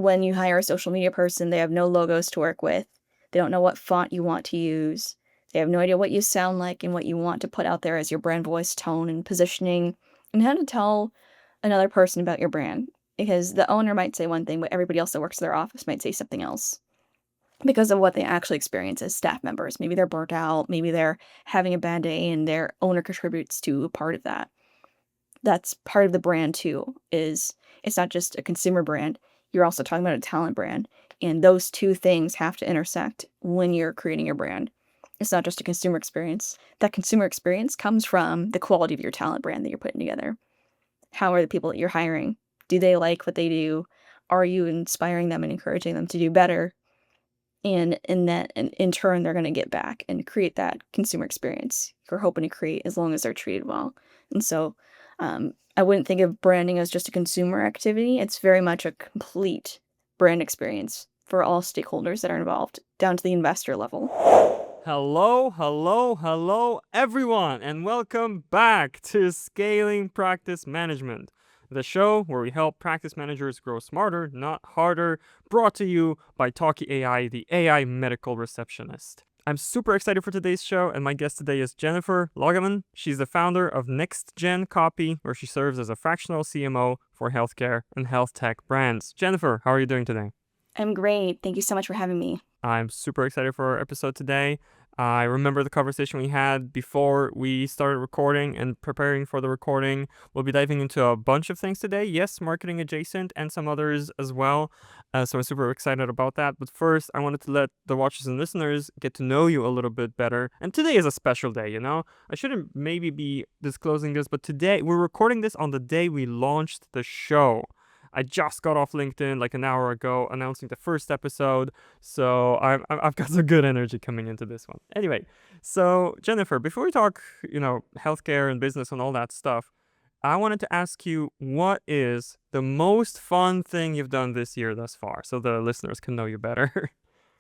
when you hire a social media person, they have no logos to work with. They don't know what font you want to use. They have no idea what you sound like and what you want to put out there as your brand voice, tone, and positioning, and how to tell another person about your brand. Because the owner might say one thing, but everybody else that works in their office might say something else because of what they actually experience as staff members. Maybe they're burnt out, maybe they're having a bad day, and their owner contributes to a part of that. That's part of the brand too, is it's not just a consumer brand, you're also talking about a talent brand, and those two things have to intersect when you're creating your brand. It's not just a consumer experience. That consumer experience comes from the quality of your talent brand that you're putting together. How are the people that you're hiring? Do they like what they do? Are you inspiring them and encouraging them to do better? And in turn, they're gonna get back and create that consumer experience you're hoping to create as long as they're treated well. And so, I wouldn't think of branding as just a consumer activity. It's very much a complete brand experience for all stakeholders that are involved, down to the investor level. Hello, hello, hello, everyone, and welcome back to Scaling Practice Management, the show where we help practice managers grow smarter, not harder, brought to you by Talkie AI, the AI medical receptionist. I'm super excited for today's show, and my guest today is Jennifer Lagemann. She's the founder of NextJenn Copy, where she serves as a fractional CMO for healthcare and health tech brands. Jennifer, how are you doing today? I'm great. Thank you so much for having me. I'm super excited for our episode today. I remember the conversation we had before we started recording and preparing for the recording. We'll be diving into a bunch of things today. Yes, marketing adjacent and some others as well. So I'm super excited about that. But first, I wanted to let the watchers and listeners get to know you a little bit better. And today is a special day, you know? I shouldn't maybe be disclosing this, but today we're recording this on the day we launched the show. I just got off LinkedIn like an hour ago announcing the first episode, so I've got some good energy coming into this one. Anyway, so Jennifer, before we talk, healthcare and business and all that stuff, I wanted to ask you, what is the most fun thing you've done this year thus far, so the listeners can know you better?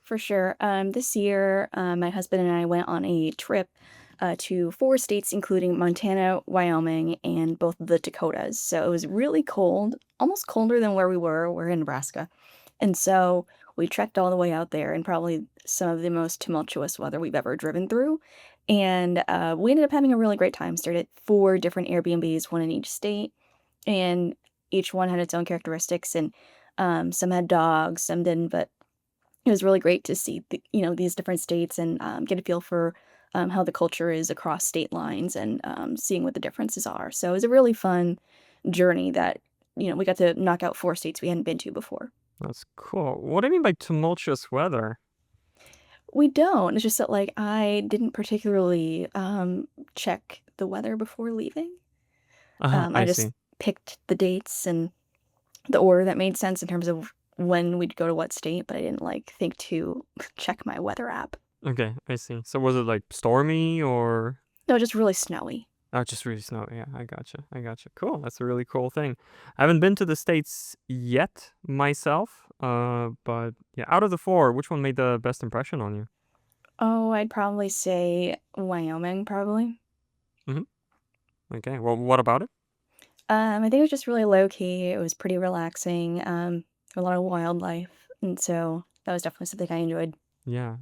For sure. This year, my husband and I went on a trip to 4 states, including Montana, Wyoming, and both of the Dakotas. So it was really cold, almost colder than where we were. We're in Nebraska. And so we trekked all the way out there in probably some of the most tumultuous weather we've ever driven through. And we ended up having a really great time. Stayed at 4 different Airbnbs, one in each state. And each one had its own characteristics. And some had dogs, some didn't. But it was really great to see these different states and get a feel for how the culture is across state lines and seeing what the differences are. So it was a really fun journey that we got to knock out 4 states we hadn't been to before. That's cool. What do you mean by tumultuous weather? We don't. It's just that I didn't particularly check the weather before leaving. I I just see. picked the dates and the order that made sense in terms of when we'd go to what state, but I didn't think to check my weather app. Okay, I see. So was it like stormy or? No, just really snowy. Oh, just really snow. Yeah, I gotcha. I gotcha. Cool. That's a really cool thing. I haven't been to the States yet myself. But yeah, out of the 4, which one made the best impression on you? Oh, I'd probably say Wyoming, probably. Hmm. Okay. Well, what about it? I think it was just really low key. It was pretty relaxing. A lot of wildlife, and so that was definitely something I enjoyed. Yeah.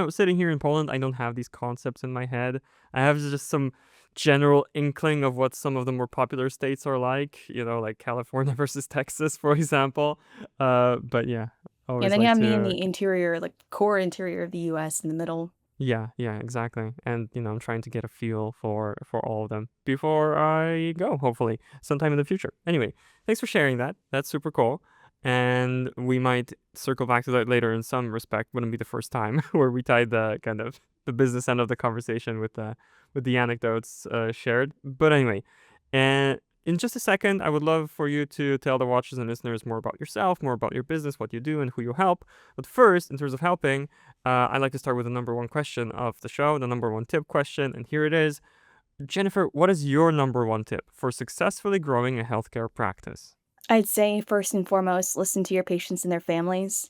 Sitting here in Poland, I don't have these concepts in my head. I have just some general inkling of what some of the more popular states are like, like California versus Texas, for example. But yeah, And always then you like have me in to. the interior, core interior of the U.S. in the middle. Yeah, exactly. And I'm trying to get a feel for all of them before I go, hopefully, sometime in the future. Anyway, thanks for sharing that. That's super cool. And we might circle back to that later in some respect. Wouldn't be the first time where we tied the kind of the business end of the conversation with the anecdotes shared. But anyway, and in just a second, I would love for you to tell the watchers and listeners more about yourself, more about your business, what you do, and who you help. But first, in terms of helping, I'd like to start with the number 1 question of the show, the number 1 tip question, and here it is. Jennifer, what is your number 1 tip for successfully growing a healthcare practice? I'd say first and foremost, listen to your patients and their families.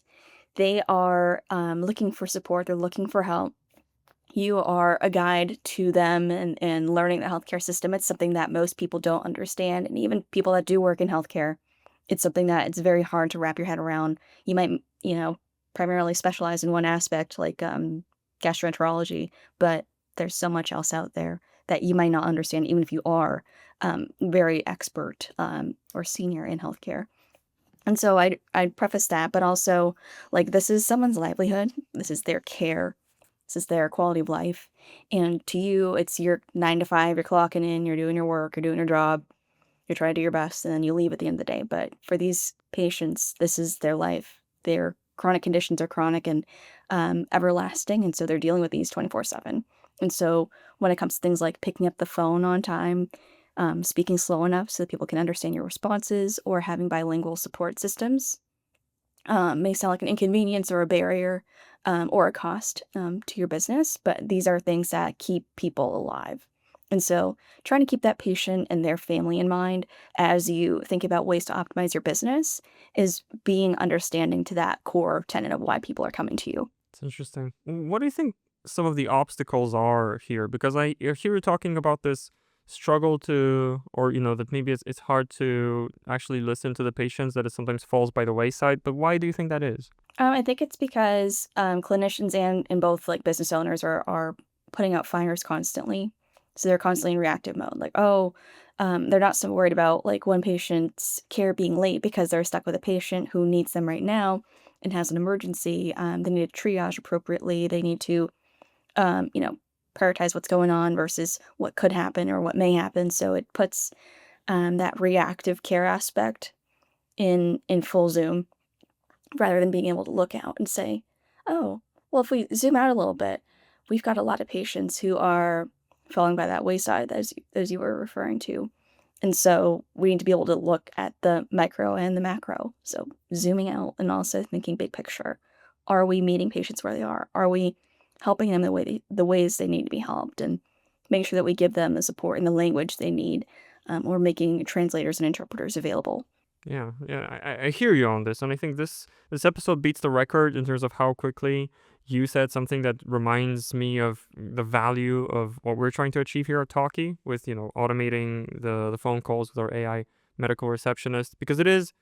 They are looking for support. They're looking for help. You are a guide to them and learning the healthcare system. It's something that most people don't understand, and even people that do work in healthcare it's something that it's very hard to wrap your head around. You might, primarily specialize in one aspect like, gastroenterology, but there's so much else out there that you might not understand even if you are, very expert, or senior in healthcare. And so I'd preface that, but also, like, this is someone's livelihood, this is their care, this is their quality of life, and to you, it's your 9 to 5, you're clocking in, you're doing your work, you're doing your job, you're trying to do your best, and then you leave at the end of the day, but for these patients, this is their life. Their chronic conditions are chronic and, everlasting, and so they're dealing with these 24/7. And so when it comes to things like picking up the phone on time, speaking slow enough so that people can understand your responses, or having bilingual support systems, may sound like an inconvenience or a barrier, or a cost, to your business, but these are things that keep people alive. And so trying to keep that patient and their family in mind as you think about ways to optimize your business is being understanding to that core tenet of why people are coming to you. It's interesting. What do you think some of the obstacles are here? Because I hear you talking about this struggle to, or that maybe it's hard to actually listen to the patients, that it sometimes falls by the wayside. But why do you think that is? I think it's because, clinicians and both, like, business owners are putting out fires constantly. So they're constantly in reactive mode, like, "Oh," they're not so worried about, like, one patient's care being late because they're stuck with a patient who needs them right now and has an emergency. They need to triage appropriately. They need to, um, you know, prioritize what's going on versus what could happen or what may happen. So it puts, that reactive care aspect in full zoom, rather than being able to look out and say, "Oh, well, if we zoom out a little bit, we've got a lot of patients who are falling by that wayside as you were referring to." And so we need to be able to look at the micro and the macro. So zooming out and also thinking big picture. Are we meeting patients where they are? Are we helping them the ways they need to be helped, and make sure that we give them the support and the language they need, or making translators and interpreters available. Yeah, yeah, I hear you on this, and I think this episode beats the record in terms of how quickly you said something that reminds me of the value of what we're trying to achieve here at Talkie with automating the phone calls with our AI medical receptionist, because it is,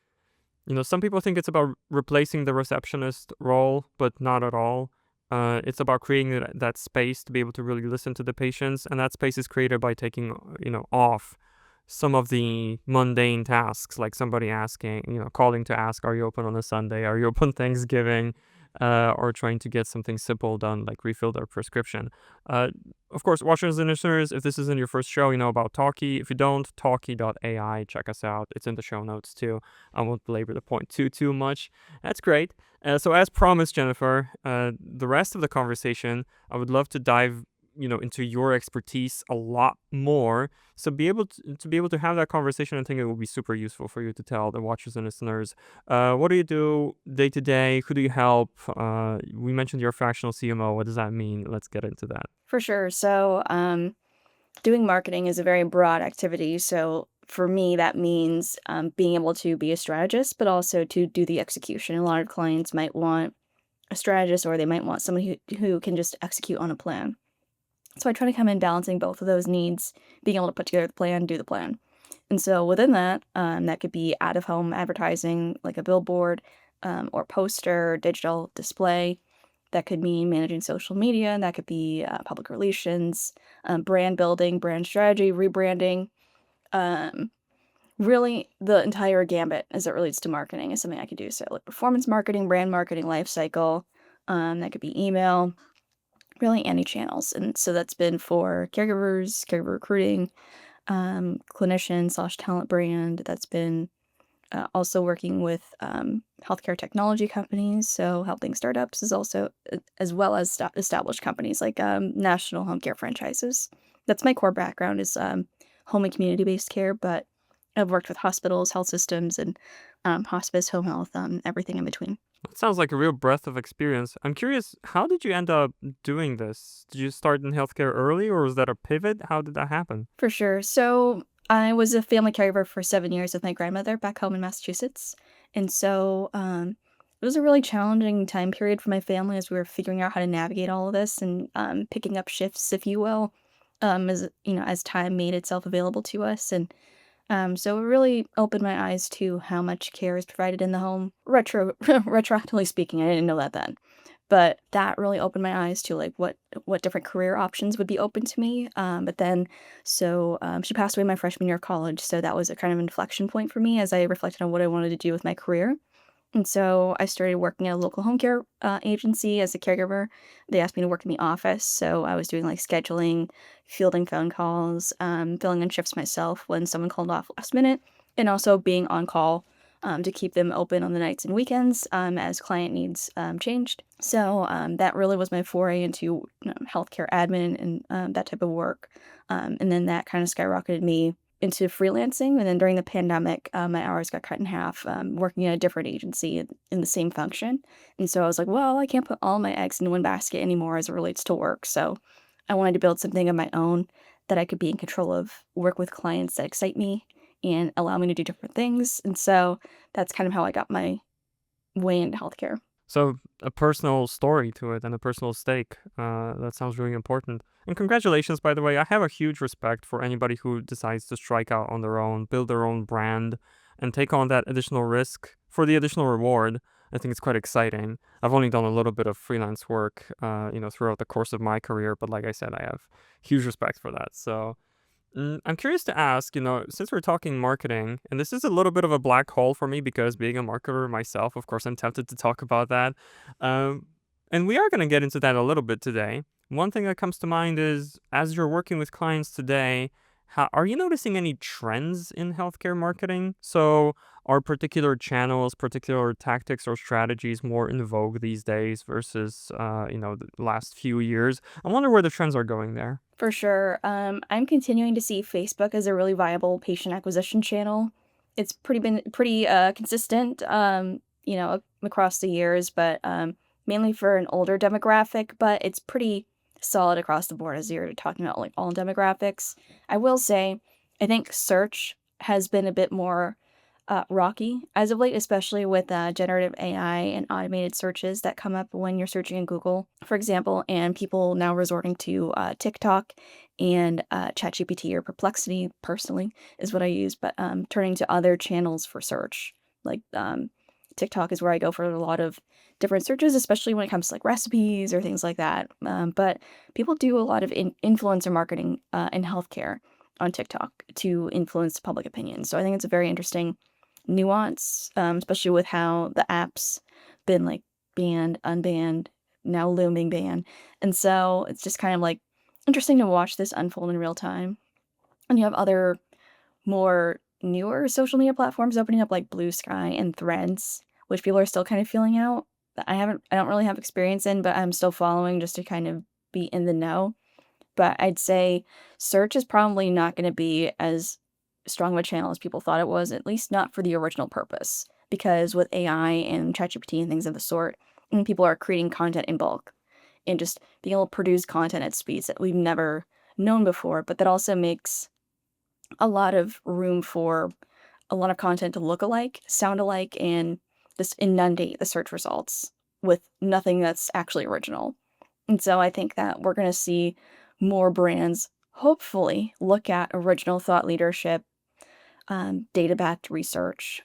some people think it's about replacing the receptionist role, but not at all. It's about creating that space to be able to really listen to the patients, and that space is created by taking, off some of the mundane tasks, like somebody asking, calling to ask, "Are you open on a Sunday? Are you open Thanksgiving?" Or trying to get something simple done, like refill their prescription. Uh, of course, watchers and listeners, if this isn't your first show, you know about Talkie. If you don't, talkie.ai, check us out. It's in the show notes too. I won't belabor the point too much. That's great. So as promised, Jennifer, the rest of the conversation, I would love to dive, into your expertise a lot more. So be able to have that conversation, I think it will be super useful for you to tell the watchers and listeners. What do you do day to day? Who do you help? We mentioned you're a fractional CMO. What does that mean? Let's get into that. For sure. So, doing marketing is a very broad activity. So for me, that means, being able to be a strategist, but also to do the execution. A lot of clients might want a strategist, or they might want somebody who can just execute on a plan. So I try to come in balancing both of those needs, being able to put together the plan, do the plan. And so within that, that could be out of home advertising, like a billboard, or poster, digital display. That could mean managing social media, and that could be, public relations, brand building, brand strategy, rebranding. Um, Really, the entire gambit as it relates to marketing is something I could do. So, like performance marketing, brand marketing, life cycle. That could be email, really any channels. And so that's been for caregivers, caregiver recruiting, clinician slash talent brand. That's been, also working with, healthcare technology companies. So helping startups is also, as well as established companies like, national home care franchises. That's my core background is, home and community based care, but I've worked with hospitals, health systems, and, hospice, home health, everything in between. It sounds like a real breadth of experience. I'm curious, how did you end up doing this? Did you start in healthcare early, or was that a pivot? How did that happen? For sure. So I was a family caregiver for 7 years with my grandmother back home in Massachusetts. And so, it was a really challenging time period for my family as we were figuring out how to navigate all of this and, picking up shifts, if you will, as time made itself available to us. And So it really opened my eyes to how much care is provided in the home. Retroactively speaking, I didn't know that then. But that really opened my eyes to, like, what different career options would be open to me, but then she passed away my freshman year of college, so that was a kind of inflection point for me as I reflected on what I wanted to do with my career, and so I started working at a local home care, agency as a caregiver. They asked me to work in the office, so I was doing, like, scheduling, fielding phone calls, filling in shifts myself when someone called off last minute, and also being on call, to keep them open on the nights and weekends, as client needs, changed. So, that really was my foray into, healthcare admin and, that type of work, and then that kinda skyrocketed me into freelancing, and then during the pandemic, my hours got cut in half, working at a different agency in the same function, and so I was like, "Well, I can't put all my eggs in one basket anymore as it relates to work," so I wanted to build something of my own that I could be in control of, work with clients that excite me, and allow me to do different things, and so that's kind of how I got my way into healthcare. So a personal story to it and a personal stake. That sounds really important. And congratulations, by the way. I have a huge respect for anybody who decides to strike out on their own, build their own brand, and take on that additional risk for the additional reward. I think it's quite exciting. I've only done a little bit of freelance work, throughout the course of my career, but like I said, I have huge respect for that. So I'm curious to ask, since we're talking marketing, and this is a little bit of a black hole for me because being a marketer myself, of course, I'm tempted to talk about that. Um, and we are going to get into that a little bit today. One thing that comes to mind is as you're working with clients today, are you noticing any trends in healthcare marketing? So, are particular channels, particular tactics or strategies more in vogue these days versus, the last few years? I wonder where the trends are going there. For sure. I'm continuing to see Facebook as a really viable patient acquisition channel. It's been pretty consistent, across the years, but mainly for an older demographic. But it's pretty solid across the board as you're talking about like all demographics. I will say, I think search has been a bit more rocky as of late, especially with generative AI and automated searches that come up when you're searching in Google, for example, and people now resorting to TikTok and ChatGPT or Perplexity, personally, is what I use, but turning to other channels for search. Like TikTok is where I go for a lot of different searches, especially when it comes to like recipes or things like that. But people do a lot of influencer marketing in healthcare on TikTok to influence public opinion. So I think it's a very interesting nuance, especially with how the app's been like banned, unbanned, now looming ban. And so it's just kind of like interesting to watch this unfold in real time. And you have other more newer social media platforms opening up like Blue Sky and Threads, which people are still kind of feeling out. That I don't really have experience in, but I'm still following just to kind of be in the know. But I'd say search is probably not gonna be as strong of a channel as people thought it was, at least not for the original purpose. Because with AI and ChatGPT and things of the sort, people are creating content in bulk and just being able to produce content at speeds that we've never known before, but that also makes a lot of room for a lot of content to look alike, sound alike, and just inundate the search results with nothing that's actually original. And so I think that we're gonna see more brands hopefully look at original thought leadership, data-backed research,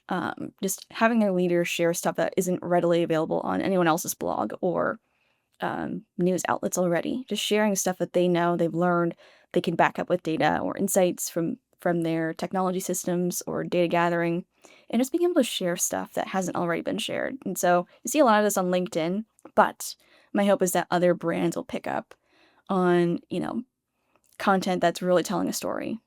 just having their leaders share stuff that isn't readily available on anyone else's blog or news outlets already. Just sharing stuff that they know they've learned they can back up with data or insights from their technology systems or data gathering, and just being able to share stuff that hasn't already been shared. And so you see a lot of this on LinkedIn, but my hope is that other brands will pick up on content that's really telling a story,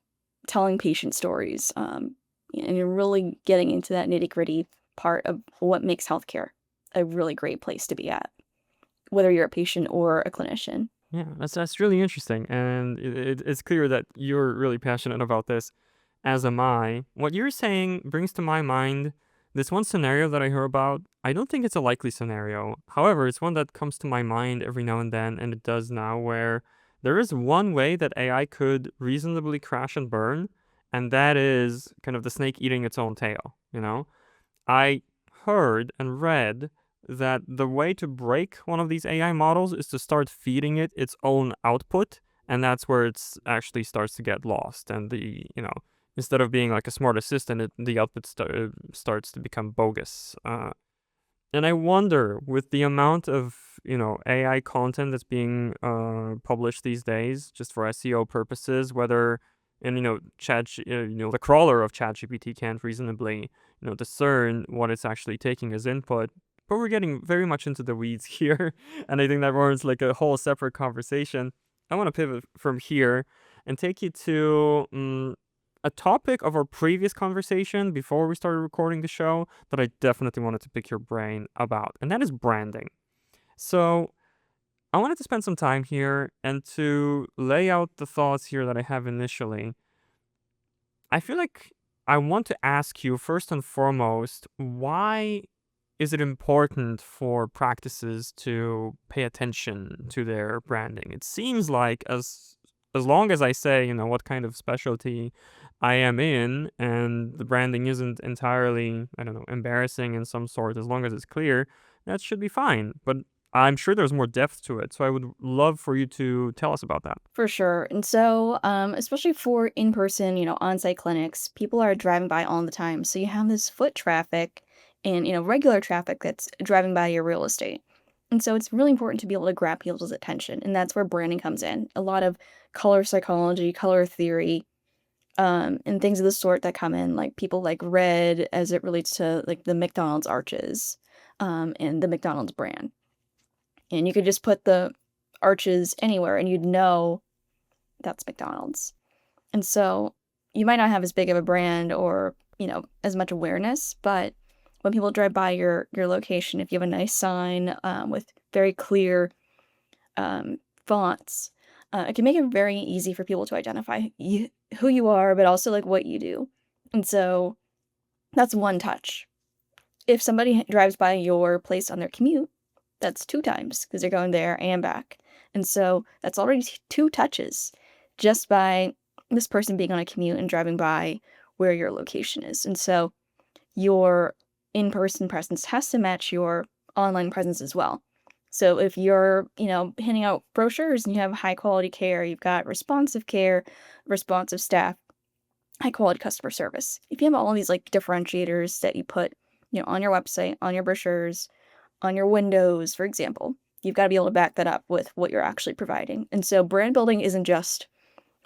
telling patient stories, and you're really getting into that nitty gritty part of what makes healthcare a really great place to be at, whether you're a patient or a clinician. Yeah, that's really interesting, and it's clear that you're really passionate about this, as am I. What you're saying brings to my mind this one scenario that I hear about. I don't think it's a likely scenario. However, it's one that comes to my mind every now and then, and it does now, where there is one way that AI could reasonably crash and burn, and that is kind of the snake eating its own tail, I heard and read that the way to break one of these AI models is to start feeding it its own output, and that's where it's actually starts to get lost, and the instead of being like a smart assistant, the output starts to become bogus. And I wonder, with the amount of AI content that's being published these days, just for SEO purposes, whether and the crawler of ChatGPT can't reasonably discern what it's actually taking as input. But we're getting very much into the weeds here, and I think that warrants like a whole separate conversation. I want to pivot from here and take you to a topic of our previous conversation before we started recording the show that I definitely wanted to pick your brain about, and that is branding. So I wanted to spend some time here and to lay out the thoughts here that I have initially. I feel like I want to ask you first and foremost, why is it important for practices to pay attention to their branding? It seems like as long as I say, what kind of specialty I am in and the branding isn't entirely, I don't know, embarrassing in some sort, as long as it's clear, that should be fine. But I'm sure there's more depth to it. So I would love for you to tell us about that. For sure. And so, especially for in-person, on-site clinics, people are driving by all the time. So you have this foot traffic and, regular traffic that's driving by your real estate. And so it's really important to be able to grab people's attention. And that's where branding comes in. A lot of color psychology, color theory, and things of the sort that come in, like people like red as it relates to like the McDonald's arches, and the McDonald's brand. And you could just put the arches anywhere and you'd know that's McDonald's. And so you might not have as big of a brand or, as much awareness, but when people drive by your location, if you have a nice sign with very clear fonts, it can make it very easy for people to identify who you are, but also like what you do. And so that's one touch. If somebody drives by your place on their commute, that's 2 times because they're going there and back. And so that's already 2 touches just by this person being on a commute and driving by where your location is. And so your in-person presence has to match your online presence as well. So if you're, handing out brochures and you have high quality care, you've got responsive care, responsive staff, high quality customer service. If you have all of these like differentiators that you put, on your website, on your brochures, on your windows, for example, you've got to be able to back that up with what you're actually providing. And so brand building isn't just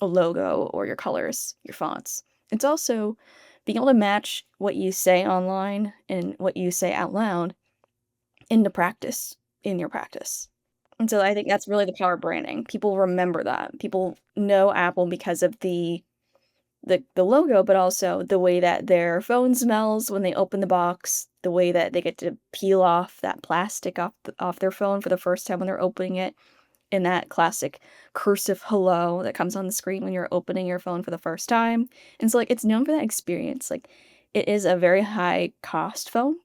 a logo or your colors, your fonts. It's also being able to match what you say online and what you say out loud into practice, in your practice. And so I think that's really the power of branding. People remember that. People know Apple because of the logo, but also the way that their phone smells when they open the box, the way that they get to peel off that plastic off their phone for the first time when they're opening it, and that classic cursive hello that comes on the screen when you're opening your phone for the first time. And so, like, it's known for that experience. Like, it is a very high cost phone,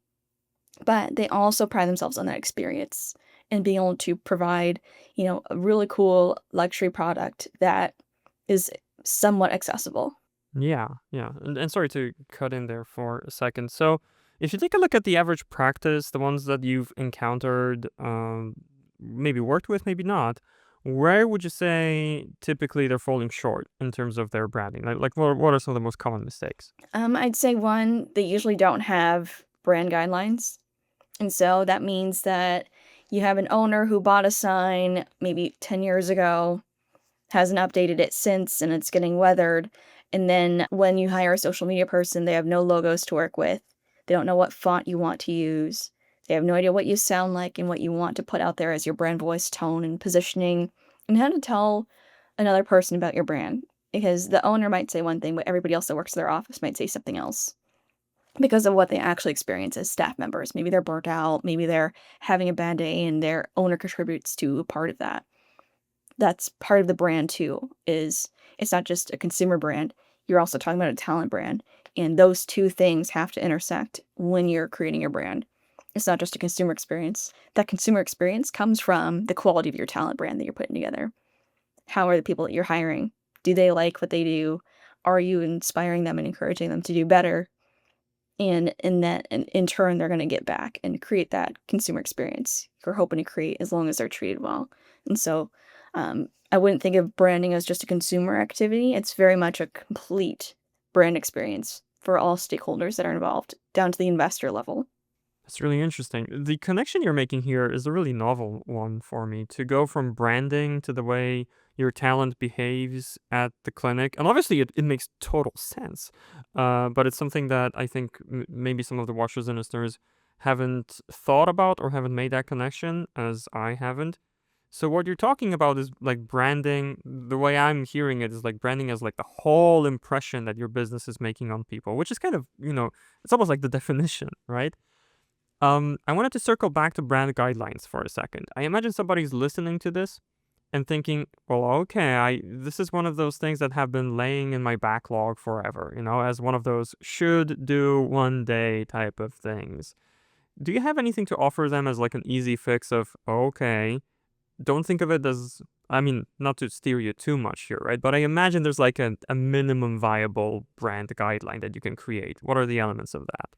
but they also pride themselves on that experience and being able to provide, a really cool luxury product that is somewhat accessible. Yeah, yeah. And sorry to cut in there for a second. So, if you take a look at the average practice, the ones that you've encountered, maybe worked with, maybe not, where would you say typically they're falling short in terms of their branding? Like what are some of the most common mistakes? I'd say one, they usually don't have brand guidelines. And so that means that you have an owner who bought a sign maybe 10 years ago, hasn't updated it since, and it's getting weathered. And then when you hire a social media person, they have no logos to work with. They don't know what font you want to use. They have no idea what you sound like and what you want to put out there as your brand voice, tone, and positioning, and how to tell another person about your brand. Because the owner might say one thing, but everybody else that works in their office might say something else because of what they actually experience as staff members. Maybe they're burnt out, maybe they're having a bad day, and their owner contributes to a part of that. That's part of the brand too, is it's not just a consumer brand, you're also talking about a talent brand, and those 2 things have to intersect when you're creating your brand. It's not just a consumer experience. That consumer experience comes from the quality of your talent brand that you're putting together. How are the people that you're hiring? Do they like what they do? Are you inspiring them and encouraging them to do better? And in turn, they're gonna get back and create that consumer experience you're hoping to create as long as they're treated well. And so, I wouldn't think of branding as just a consumer activity. It's very much a complete brand experience for all stakeholders that are involved, down to the investor level. That's really interesting. The connection you're making here is a really novel one for me, to go from branding to the way your talent behaves at the clinic. And obviously, it makes total sense. But it's something that I think maybe some of the watchers and listeners haven't thought about or haven't made that connection, as I haven't. So what you're talking about is like branding. The way I'm hearing it is like branding as like the whole impression that your business is making on people, which is kind of, it's almost like the definition, right? I wanted to circle back to brand guidelines for a second. I imagine somebody's listening to this and thinking, well, okay, this is one of those things that have been laying in my backlog forever, as one of those should do one day type of things. Do you have anything to offer them as like an easy fix of, okay, don't think of it as, I mean, not to steer you too much here, right? But I imagine there's like a minimum viable brand guideline that you can create. What are the elements of that?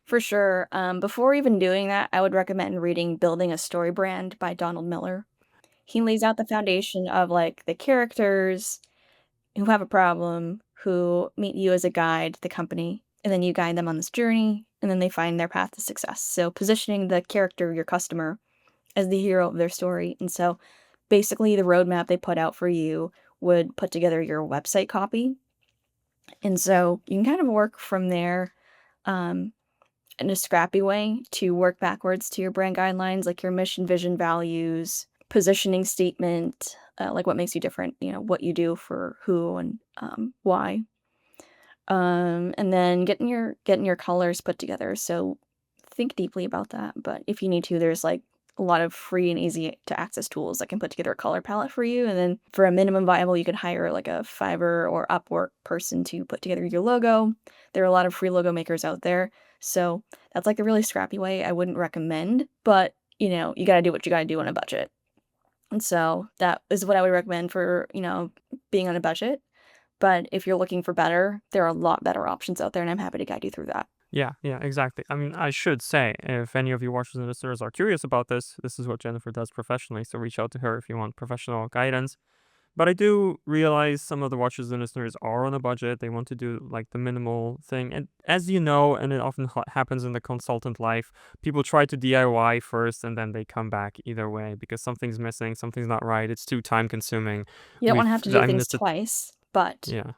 For sure. Before even doing that, I would recommend reading Building a Story Brand by Donald Miller. He lays out the foundation of like the characters who have a problem, who meet you as a guide, the company, and then you guide them on this journey, and then they find their path to success. So positioning the character, your customer, as the hero of their story. And so basically the roadmap they put out for you would put together your website copy. And so you can kind of work from there. Um, in a scrappy way to work backwards to your brand guidelines, like your mission, vision, values, positioning statement, like what makes you different, what you do for who and why. And then getting your colors put together. So think deeply about that. But if you need to, there's like a lot of free and easy to access tools that can put together a color palette for you. And then for a minimum viable, you could hire like a Fiverr or Upwork person to put together your logo. There are a lot of free logo makers out there. So that's like a really scrappy way I wouldn't recommend, but you got to do what you got to do on a budget. And so that is what I would recommend for, being on a budget. But if you're looking for better, there are a lot better options out there, and I'm happy to guide you through that. Yeah, yeah, exactly. I mean, I should say, if any of you watchers and listeners are curious about this is what Jennifer does professionally, so reach out to her if you want professional guidance. But I do realize some of the watchers and listeners are on a budget. They want to do like the minimal thing. And as you know, and it often happens in the consultant life, people try to DIY first and then they come back either way because something's missing, something's not right, it's too time consuming. You don't wanna have to do I mean, things twice, but, yeah.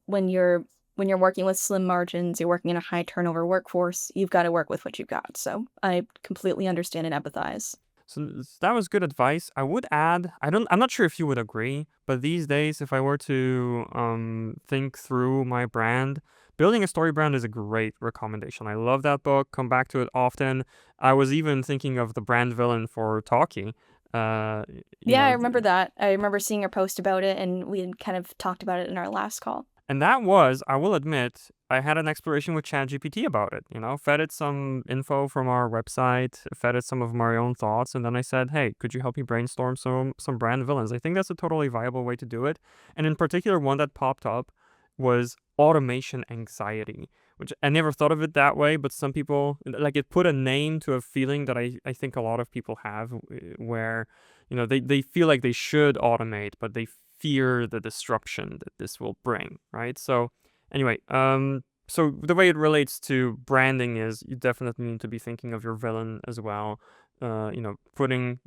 when you're working with slim margins, you're working in a high turnover workforce, you've gotta work with what you've got, so I completely understand and empathize. So that was good advice. I would add, I'm not sure if you would agree, but these days, if I were to think through my brand, building a story brand is a great recommendation. I love that book. Come back to it often. I was even thinking of the brand villain for Talkie. Uh, you Yeah, I know, remember that. I remember seeing your post about it, and we had kind of talked about it in our last call. And that was, I will admit, I had an exploration with ChatGPT about it, fed it some info from our website, fed it some of my own thoughts, and then I said, hey, could you help me brainstorm some brand villains? I think that's a totally viable way to do it. And in particular, one that popped up was automation anxiety, which I never thought of it that way, but some people, like it put a name to a feeling that I think a lot of people have where, they feel like they should automate, but they fear the disruption that this will bring, right? So anyway, so the way it relates to branding is you definitely need to be thinking of your villain as well. You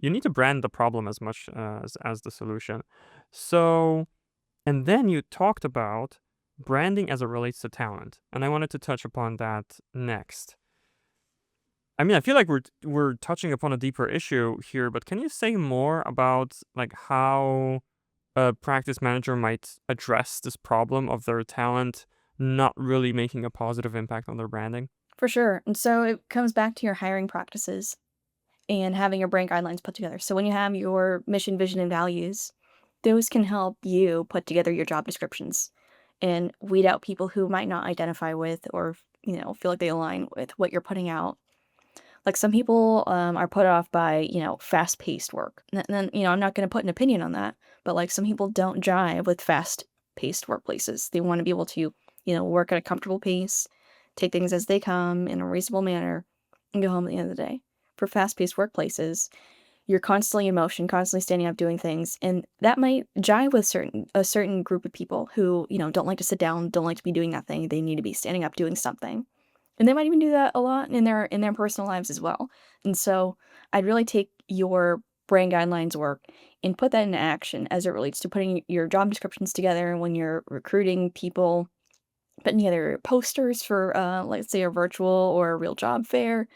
need to brand the problem as much as the solution. So, and then you talked about branding as it relates to talent, and I wanted to touch upon that next. I mean, I feel like we're touching upon a deeper issue here, but can you say more about like how a practice manager might address this problem of their talent not really making a positive impact on their branding? For sure, and so it comes back to your hiring practices and having your brand guidelines put together. So when you have your mission, vision, and values, those can help you put together your job descriptions and weed out people who might not identify with or, feel like they align with what you're putting out. Like some people are put off by, fast paced work. And then, I'm not going to put an opinion on that, but like some people don't jive with fast paced workplaces. They want to be able to, work at a comfortable pace, take things as they come in a reasonable manner, and go home at the end of the day. For fast paced workplaces, you're constantly in motion, constantly standing up, doing things, and that might jive with a certain group of people who, don't like to sit down, don't like to be doing nothing. They need to be standing up doing something. And they might even do that a lot in their personal lives as well. And so I'd really take your brand guidelines work and put that into action as it relates to putting your job descriptions together when you're recruiting people, putting together posters for let's say a virtual or a real job fair,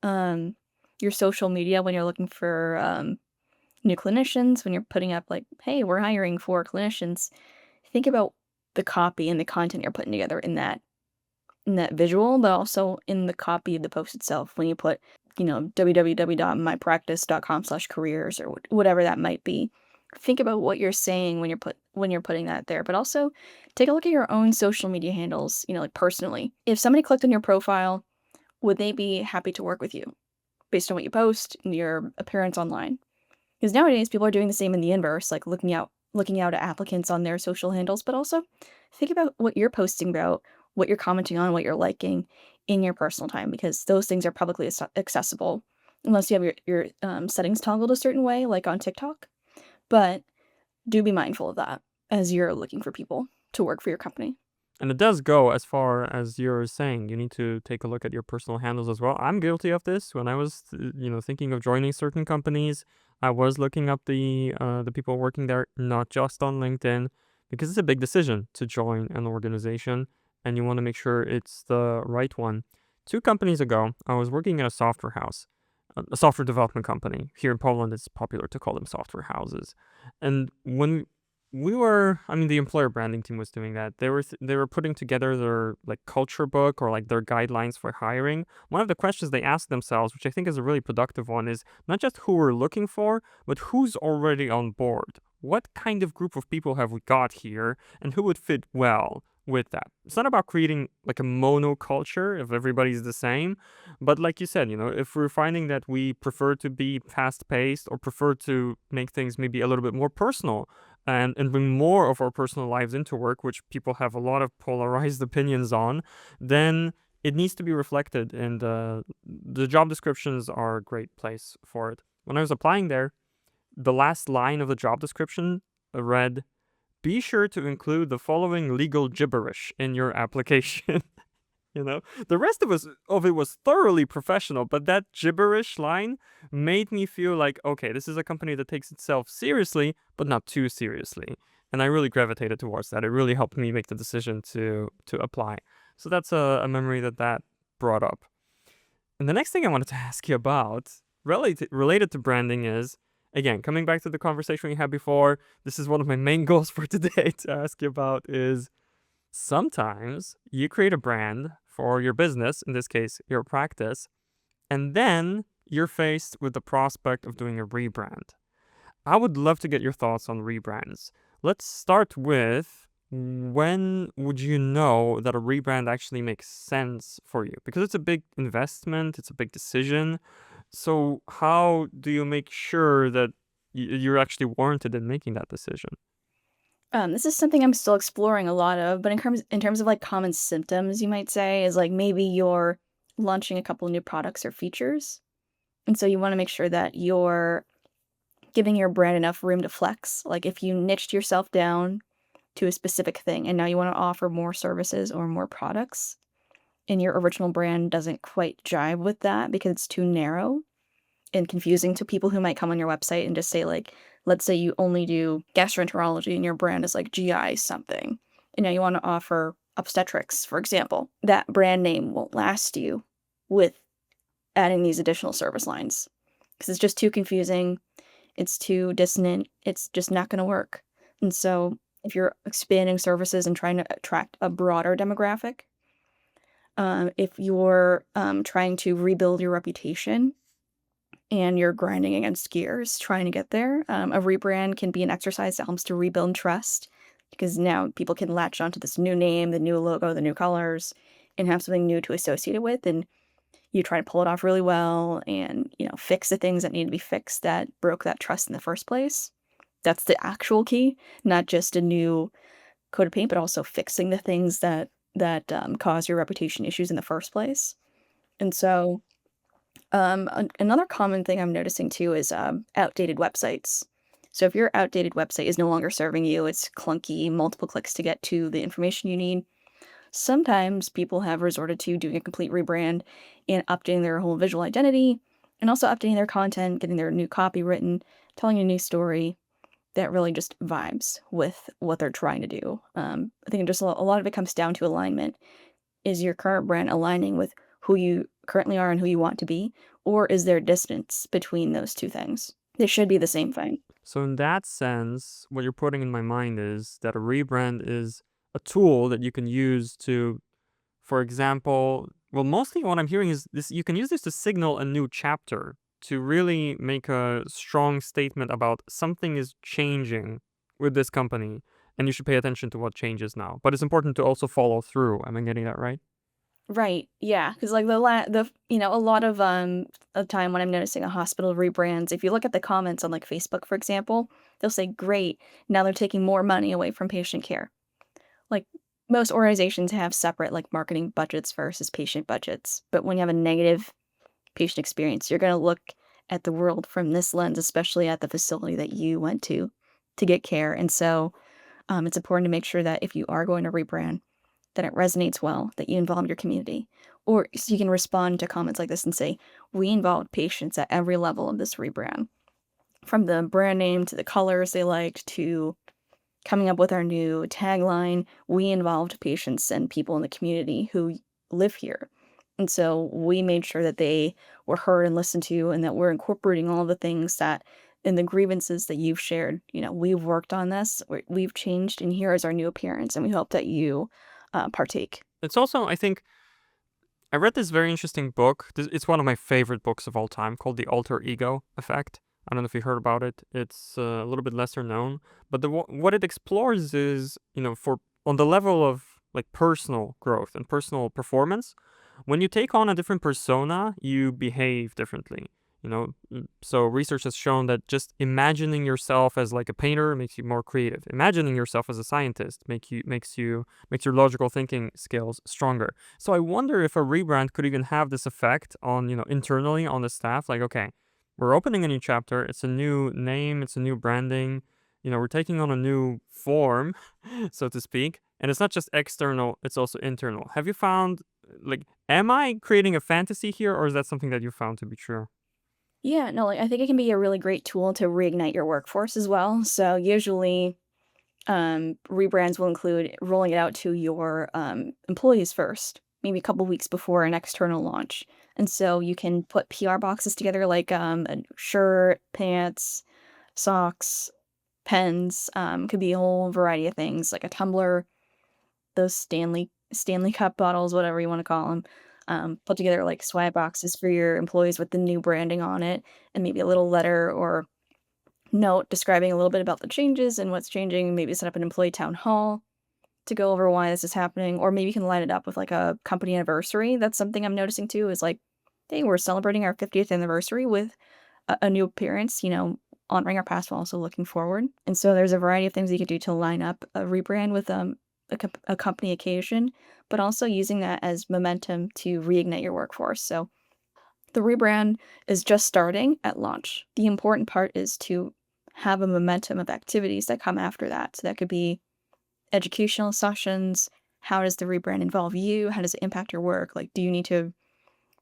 um, your social media when you're looking for new clinicians, when you're putting up like, hey, we're hiring 4 clinicians. Think about the copy and the content you're putting together in that visual, but also in the copy of the post itself when you put, www.mypractice.com/careers or whatever that might be. Think about what you're saying when you're putting that there, but also take a look at your own social media handles, like personally. If somebody clicked on your profile, would they be happy to work with you based on what you post and your appearance online? Because nowadays people are doing the same in the inverse, like looking out at applicants on their social handles, but also think about what you're posting about, what you're commenting on, what you're liking in your personal time, because those things are publicly accessible, unless you have your settings toggled a certain way, like on TikTok. But do be mindful of that as you're looking for people to work for your company. And it does go as far as you're saying. You need to take a look at your personal handles as well. I'm guilty of this. When I was, thinking of joining certain companies, I was looking up the people working there, not just on LinkedIn, because it's a big decision to join an organization, and you want to make sure it's the right one. 2 companies ago, I was working at a software house, a software development company. Here in Poland, it's popular to call them software houses. And when the employer branding team was doing that. They were putting together their like culture book or like their guidelines for hiring. One of the questions they asked themselves, which I think is a really productive one, is not just who we're looking for, but who's already on board. What kind of group of people have we got here, and who would fit well with that? It's not about creating like a monoculture if everybody's the same, but like you said, if we're finding that we prefer to be fast paced or prefer to make things maybe a little bit more personal and bring more of our personal lives into work, which people have a lot of polarized opinions on, then it needs to be reflected. And the job descriptions are a great place for it. When I was applying there, the last line of the job description read, "Be sure to include the following legal gibberish in your application." You know, the rest of it was thoroughly professional, but that gibberish line made me feel like, okay, this is a company that takes itself seriously, but not too seriously. And I really gravitated towards that. It really helped me make the decision to apply. So that's a memory that brought up. And the next thing I wanted to ask you about, related to branding, is again coming back to the conversation we had before. This is one of my main goals for today to ask you about is sometimes you create a brand for your business, in this case, your practice, and then you're faced with the prospect of doing a rebrand. I would love to get your thoughts on rebrands. Let's start with, when would you know that a rebrand actually makes sense for you? Because it's a big investment, it's a big decision. So, how do you make sure that you're actually warranted in making that decision? This is something I'm still exploring a lot of, but in terms of like common symptoms, you might say, is like maybe you're launching a couple new products or features, and so you want to make sure that you're giving your brand enough room to flex. Like if you niched yourself down to a specific thing, and now you want to offer more services or more products, and your original brand doesn't quite jive with that because it's too narrow and confusing to people who might come on your website and just say like, let's say you only do gastroenterology and your brand is like GI something, and now you want to offer obstetrics, for example. That brand name won't last you with adding these additional service lines because it's just too confusing. It's too dissonant. It's just not going to work. And so if you're expanding services and trying to attract a broader demographic, if you're trying to rebuild your reputation and you're grinding against gears trying to get there, a rebrand can be an exercise that helps to rebuild trust because now people can latch onto this new name, the new logo, the new colors, and have something new to associate it with. And you try to pull it off really well and, fix the things that need to be fixed that broke that trust in the first place. That's the actual key, not just a new coat of paint, but also fixing the things that cause your reputation issues in the first place. And so Another common thing I'm noticing too is outdated websites. So if your outdated website is no longer serving you, it's clunky, multiple clicks to get to the information you need. Sometimes people have resorted to doing a complete rebrand and updating their whole visual identity and also updating their content, getting their new copy written, telling a new story that really just vibes with what they're trying to do. I think just a lot of it comes down to alignment. Is your current brand aligning with who you currently are and who you want to be? Or is there distance between those two things? They should be the same thing. So in that sense, what you're putting in my mind is that a rebrand is a tool that you can use to, for example, well, mostly what I'm hearing is this: you can use this to signal a new chapter, to really make a strong statement about something is changing with this company, and you should pay attention to what changes now. But it's important to also follow through. Am I getting that right? Right, yeah, because like, a lot of time when I'm noticing a hospital rebrands, if you look at the comments on, like, Facebook, for example, they'll say, "Great, now they're taking more money away from patient care." Like, most organizations have separate, like, marketing budgets versus patient budgets, but when you have a negative patient experience, you're gonna look at the world from this lens, especially at the facility that you went to get care, and so, it's important to make sure that if you are going to rebrand, that it resonates well, that you involve your community. Or so you can respond to comments like this and say, "We involved patients at every level of this rebrand, from the brand name to the colors they liked to coming up with our new tagline. We involved patients and people in the community who live here. And so we made sure that they were heard and listened to, and that we're incorporating all the things that in the grievances that you've shared. We've worked on this, we've changed, and here is our new appearance, and we hope that you partake." It's also, I think, I read this very interesting book. It's one of my favorite books of all time, called The Alter Ego Effect. I don't know if you heard about it. It's a little bit lesser known, but what it explores is, for on the level of like personal growth and personal performance, when you take on a different persona, you behave differently. So research has shown that just imagining yourself as like a painter makes you more creative. Imagining yourself as a scientist makes your logical thinking skills stronger. So I wonder if a rebrand could even have this effect on, internally on the staff. Like, okay, we're opening a new chapter. It's a new name. It's a new branding. We're taking on a new form, so to speak. And it's not just external, it's also internal. Have you found, like, am I creating a fantasy here, or is that something that you found to be true? Yeah, no, like, I think it can be a really great tool to reignite your workforce as well. So usually, rebrands will include rolling it out to your employees first, maybe a couple weeks before an external launch. And so you can put PR boxes together, like a shirt, pants, socks, pens. Could be a whole variety of things, like a tumbler, those Stanley Cup bottles, whatever you wanna call 'em. Put together, like, swag boxes for your employees with the new branding on it, and maybe a little letter or note describing a little bit about the changes and what's changing, maybe set up an employee town hall to go over why this is happening, or maybe you can line it up with, like, a company anniversary. That's something I'm noticing too is, like, "Hey, we're celebrating our 50th anniversary with a new appearance," honoring our past while also looking forward. And so there's a variety of things you could do to line up a rebrand with, a company occasion, but also using that as momentum to reignite your workforce. So the rebrand is just starting at launch. The important part is to have a momentum of activities that come after that. So that could be educational sessions. How does the rebrand involve you? How does it impact your work? Like, do you need to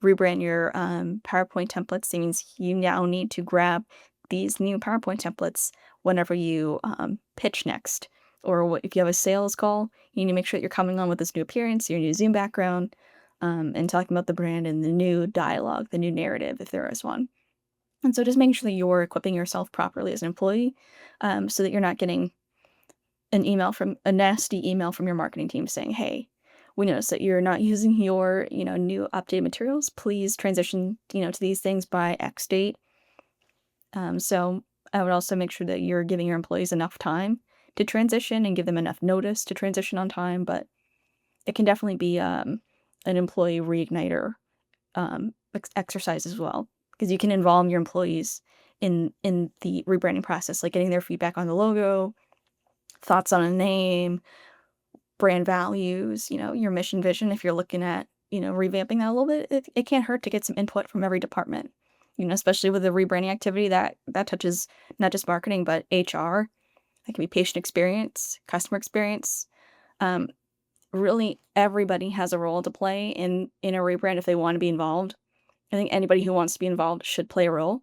rebrand your PowerPoint templates? That means you now need to grab these new PowerPoint templates whenever you pitch next. Or if you have a sales call, you need to make sure that you're coming on with this new appearance, your new Zoom background, and talking about the brand and the new dialogue, the new narrative, if there is one. And so just making sure that you're equipping yourself properly as an employee, so that you're not getting a nasty email from your marketing team saying, "Hey, we noticed that you're not using your, new updated materials. Please transition, to these things by X date." So I would also make sure that you're giving your employees enough time to transition and give them enough notice to transition on time. But it can definitely be an employee reigniter exercise as well, because you can involve your employees in the rebranding process, like getting their feedback on the logo, thoughts on a name, brand values, your mission vision if you're looking at, revamping that a little bit, it can't hurt to get some input from every department. Especially with the rebranding activity that touches not just marketing, but HR. That can be patient experience, customer experience. Um, really, everybody has a role to play in a rebrand if they want to be involved. I think anybody who wants to be involved should play a role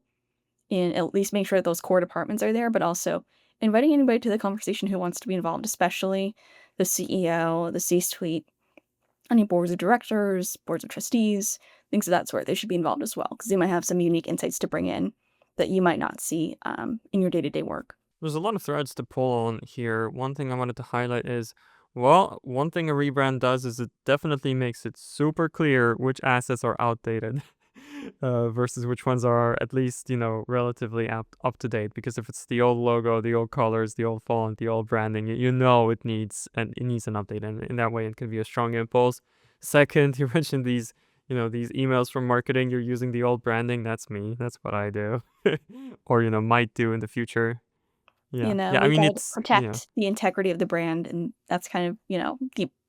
and at least make sure that those core departments are there, but also inviting anybody to the conversation who wants to be involved, especially the CEO, the C-suite, any boards of directors, boards of trustees, things of that sort. They should be involved as well because they might have some unique insights to bring in that you might not see in your day-to-day work. There's a lot of threads to pull on here. One thing I wanted to highlight is, well, one thing a rebrand does is it definitely makes it super clear which assets are outdated versus which ones are at least, relatively up to date. Because if it's the old logo, the old colors, the old font, the old branding, you know it needs an update, and in that way it can be a strong impulse. Second, you mentioned these emails from marketing. You're using the old branding. That's me. That's what I do, or might do in the future. Yeah. Yeah, I We've mean, got to it's protect the integrity of the brand, and that's kind of,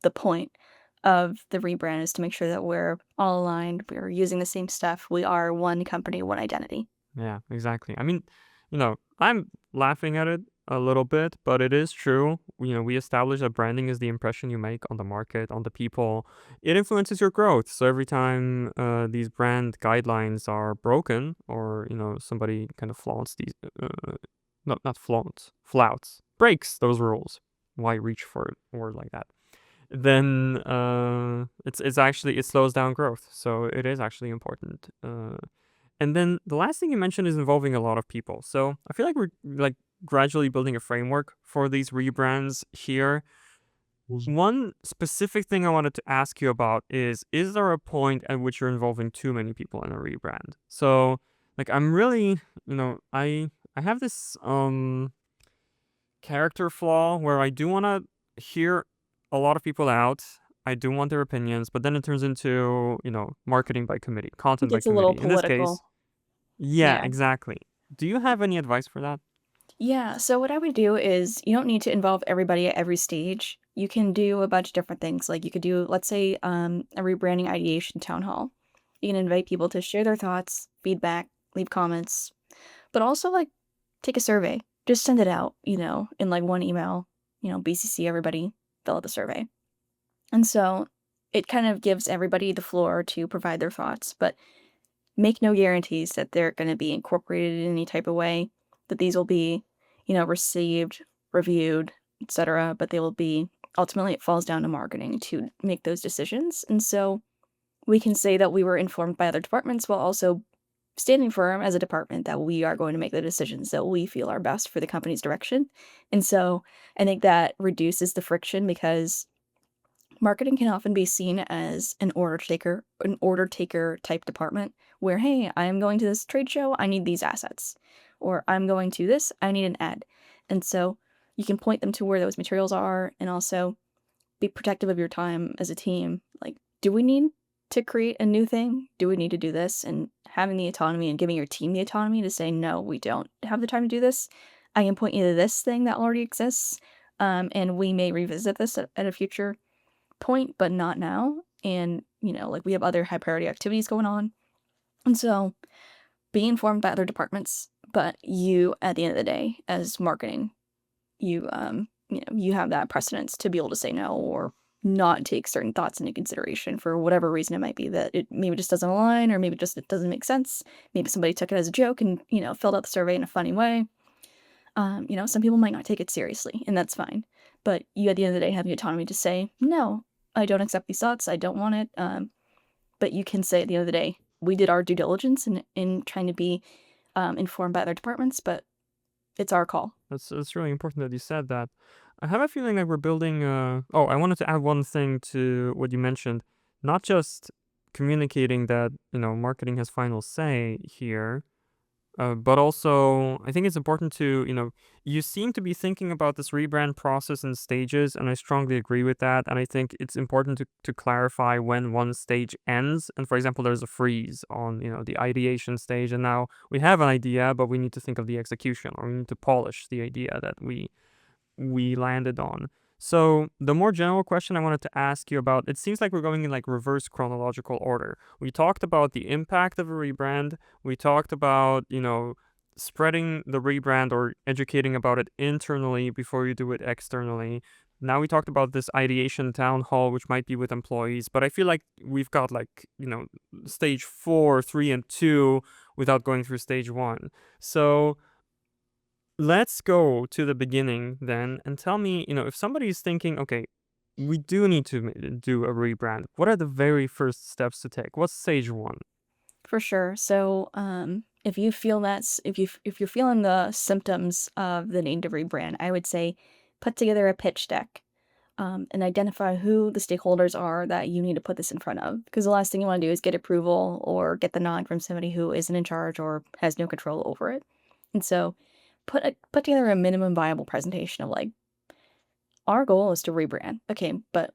the point of the rebrand is to make sure that we're all aligned, we're using the same stuff, we are one company, one identity. yeah, exactly. I mean, I'm laughing at it a little bit, but it is true. We establish that branding is the impression you make on the market, on the people. It influences your growth. So every time these brand guidelines are broken, or somebody kind of flaunts these, not flouts, breaks those rules. Why reach for a word like that? Then it's actually, it slows down growth. So it is actually important. And then the last thing you mentioned is involving a lot of people. So I feel like we're like gradually building a framework for these rebrands here. One specific thing I wanted to ask you about is there a point at which you're involving too many people in a rebrand? So like I'm really, I have this character flaw where I do want to hear a lot of people out. I do want their opinions, but then it turns into, marketing by committee, It content by gets a little committee. In this political. case, yeah, Yeah. exactly. Do you have any advice for that? Yeah, so what I would do is you don't need to involve everybody at every stage. You can do a bunch of different things. Like you could do, let's say, a rebranding ideation town hall. You can invite people to share their thoughts, feedback, leave comments, but also like take a survey. Just send it out, in like one email, BCC everybody, fill out the survey. And so it kind of gives everybody the floor to provide their thoughts, but make no guarantees that they're going to be incorporated in any type of way, that these will be, received, reviewed, etc. But they will be, ultimately, it falls down to marketing to make those decisions. And so we can say that we were informed by other departments while also standing firm as a department that we are going to make the decisions that we feel are best for the company's direction. And so I think that reduces the friction because marketing can often be seen as an order taker type department where, hey, I'm going to this trade show, I need these assets. Or I'm going to this, I need an ad. And so you can point them to where those materials are and also be protective of your time as a team. Like, do we need to create a new thing? Do we need to do this? And having the autonomy and giving your team the autonomy to say, no, we don't have the time to do this. I can point you to this thing that already exists. And we may revisit this at a future point, but not now. And, like we have other high priority activities going on. And so be informed by other departments, but you, at the end of the day, as marketing, you have that precedence to be able to say no or not take certain thoughts into consideration for whatever reason it might be that it maybe just doesn't align or maybe just it doesn't make sense. Maybe somebody took it as a joke and, filled out the survey in a funny way. Some people might not take it seriously, and that's fine. But you, at the end of the day, have the autonomy to say, no, I don't accept these thoughts. I don't want it. But you can say at the end of the day, we did our due diligence in trying to be informed by other departments, but it's our call. It's really important that you said that. I have a feeling like we're building. I wanted to add one thing to what you mentioned. Not just communicating that marketing has final say here, but also, I think it's important to, you seem to be thinking about this rebrand process in stages, and I strongly agree with that. And I think it's important to clarify when one stage ends. And for example, there's a freeze on, the ideation stage, and now we have an idea, but we need to think of the execution, or we need to polish the idea that we landed on. So the more general question I wanted to ask you about, it seems like we're going in like reverse chronological order. We talked about the impact of a rebrand. We talked about, spreading the rebrand or educating about it internally before you do it externally. Now we talked about this ideation town hall, which might be with employees, but I feel like we've got like, stage 4, 3, and 2 without going through stage 1. So let's go to the beginning then and tell me, if somebody's thinking, okay, we do need to do a rebrand, what are the very first steps to take? What's stage 1? For sure. So, if you feel if you're feeling the symptoms of the need to rebrand, I would say put together a pitch deck, and identify who the stakeholders are that you need to put this in front of. Because the last thing you want to do is get approval or get the nod from somebody who isn't in charge or has no control over it. And so, put together a minimum viable presentation of like, our goal is to rebrand. Okay, but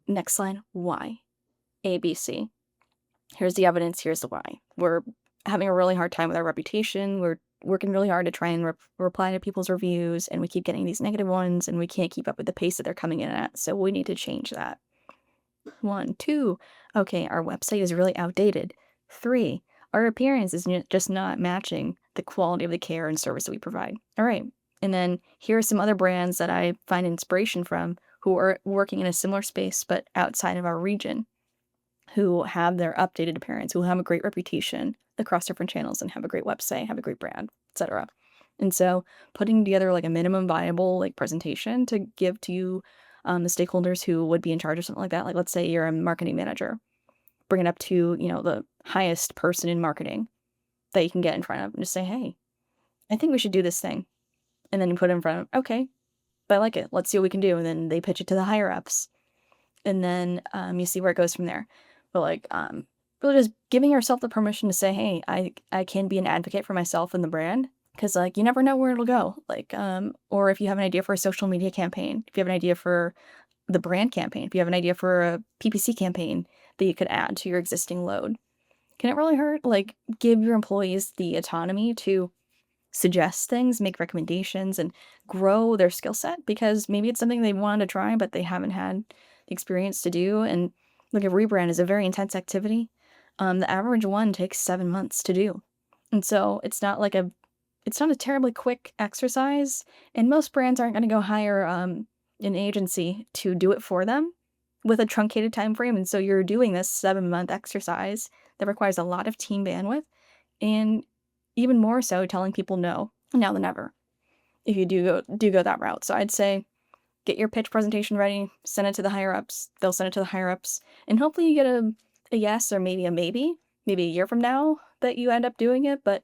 next line, why? A, B, C. Here's the evidence, here's the why. We're having a really hard time with our reputation. We're working really hard to try and reply to people's reviews, and we keep getting these negative ones, and we can't keep up with the pace that they're coming in at. So we need to change that. 1, 2, okay, our website is really outdated. 3, our appearance is just not matching the quality of the care and service that we provide. All right. And then here are some other brands that I find inspiration from who are working in a similar space but outside of our region, who have their updated appearance, who have a great reputation across different channels and have a great website, have a great brand, etc. And so putting together like a minimum viable like presentation to give to the stakeholders who would be in charge of something like that. Like let's say you're a marketing manager, bring it up to, the highest person in marketing that you can get in front of and just say, hey, I think we should do this thing. And then you put it in front of, okay, I like it. Let's see what we can do. And then they pitch it to the higher ups. And then you see where it goes from there. But like really just giving yourself the permission to say, hey, I can be an advocate for myself and the brand, because like you never know where it'll go. Like or if you have an idea for a social media campaign, if you have an idea for the brand campaign, if you have an idea for a PPC campaign that you could add to your existing load, can it really hurt? Like give your employees the autonomy to suggest things, make recommendations, and grow their skill set, because maybe it's something they wanted to try, but they haven't had the experience to do. And like a rebrand is a very intense activity. The average one takes 7 months to do. And so it's not a terribly quick exercise. And most brands aren't going to go hire an agency to do it for them with a truncated time frame. And so you're doing this 7-month exercise that requires a lot of team bandwidth, and even more so telling people no now than ever if you do go that route. So I'd say get your pitch presentation ready, send it to the higher ups. They'll send it to the higher ups, and hopefully you get a yes or maybe a maybe a year from now that you end up doing it, but